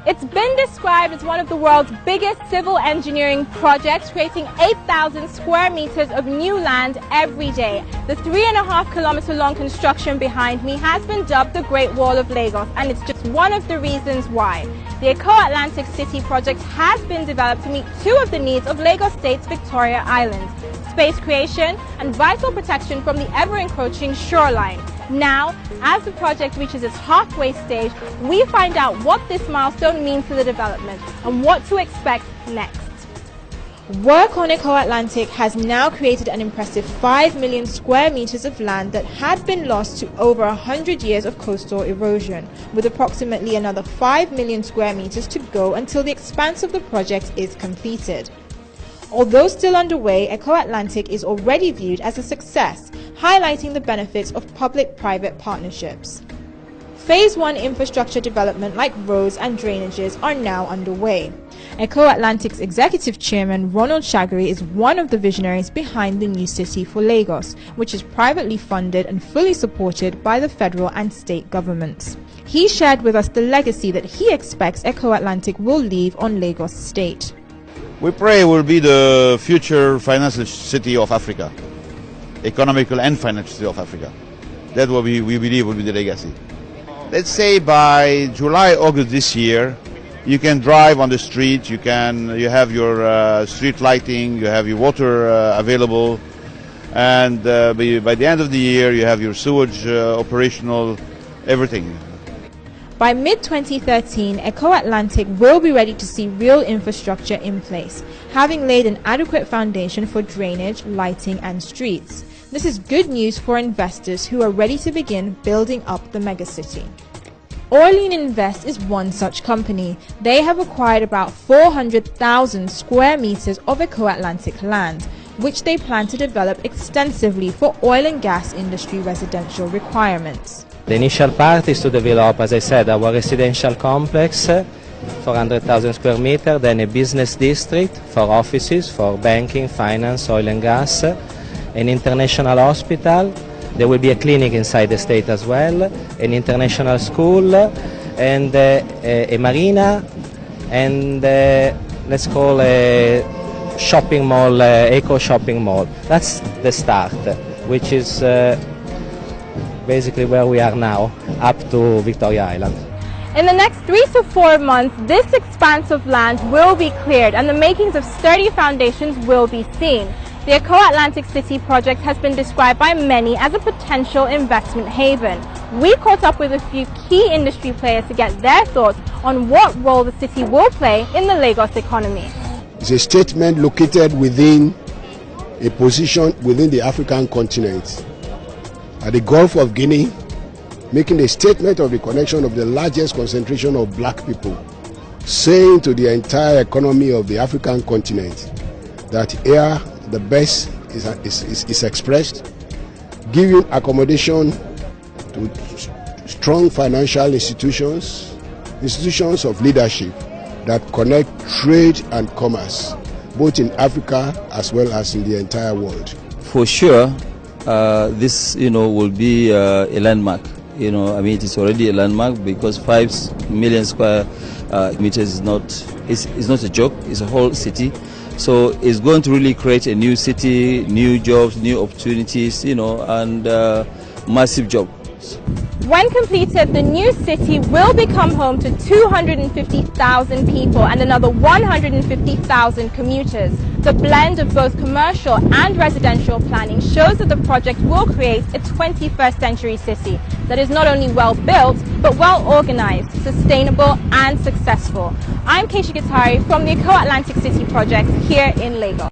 It's been described as one of the world's biggest civil engineering projects, creating 8,000 square meters of new land every day. The 3.5-kilometer long construction behind me has been dubbed the Great Wall of Lagos, and it's just one of the reasons why. The Eko Atlantic City project has been developed to meet two of the needs of Lagos State's Victoria Island: space creation and vital protection from the ever-encroaching shoreline. Now, as the project reaches its halfway stage, we find out what this milestone means to the development and what to expect next. Work on Eko Atlantic has now created an impressive 5 million square meters of land that had been lost to over 100 years of coastal erosion, with approximately another 5 million square meters to go until the expanse of the project is completed. Although still underway, Eko Atlantic is already viewed as a success, highlighting the benefits of public-private partnerships. Phase 1 infrastructure development like roads and drainages are now underway. Eko Atlantic's executive chairman Ronald Shagari is one of the visionaries behind the new city for Lagos, which is privately funded and fully supported by the federal and state governments. He shared with us the legacy that he expects Eko Atlantic will leave on Lagos State. We pray it will be the future financial city of Africa, economical and financial city of Africa. That's what we believe will be the legacy. Let's say by July, August this year, you can drive on the street, you have your street lighting, you have your water available, and by the end of the year you have your sewage operational, everything. By mid-2013, Eko Atlantic will be ready to see real infrastructure in place, having laid an adequate foundation for drainage, lighting and streets. This is good news for investors who are ready to begin building up the megacity. Orlean Invest is one such company. They have acquired about 400,000 square meters of Eko Atlantic land, which they plan to develop extensively for oil and gas industry residential requirements. The initial part is to develop, as I said, our residential complex, 400,000 square meters, then a business district for offices, for banking, finance, oil and gas, an international hospital. There will be a clinic inside the state as well, an international school, and a marina, and let's call a shopping mall, eco shopping mall. That's the start, which is basically where we are now, up to Victoria Island. In the next 3 to 4 months, this expanse of land will be cleared and the makings of sturdy foundations will be seen. The Eko Atlantic City project has been described by many as a potential investment haven. We caught up with a few key industry players to get their thoughts on what role the city will play in the Lagos economy. It's a statement located within a position within the African continent, at the Gulf of Guinea, making a statement of the connection of the largest concentration of black people, saying to the entire economy of the African continent that here the best is expressed, giving accommodation to strong financial institutions of leadership that connect trade and commerce, both in Africa as well as in the entire world. For sure, this will be a landmark. It is already a landmark because 5 million square meters is not a joke. It's a whole city. So it's going to really create a new city, new jobs, new opportunities, and massive jobs. When completed, the new city will become home to 250,000 people and another 150,000 commuters. The blend of both commercial and residential planning shows that the project will create a 21st century city that is not only well built, but well organized, sustainable and successful. I'm Keisha Gitari from the Eko Atlantic City project here in Lagos.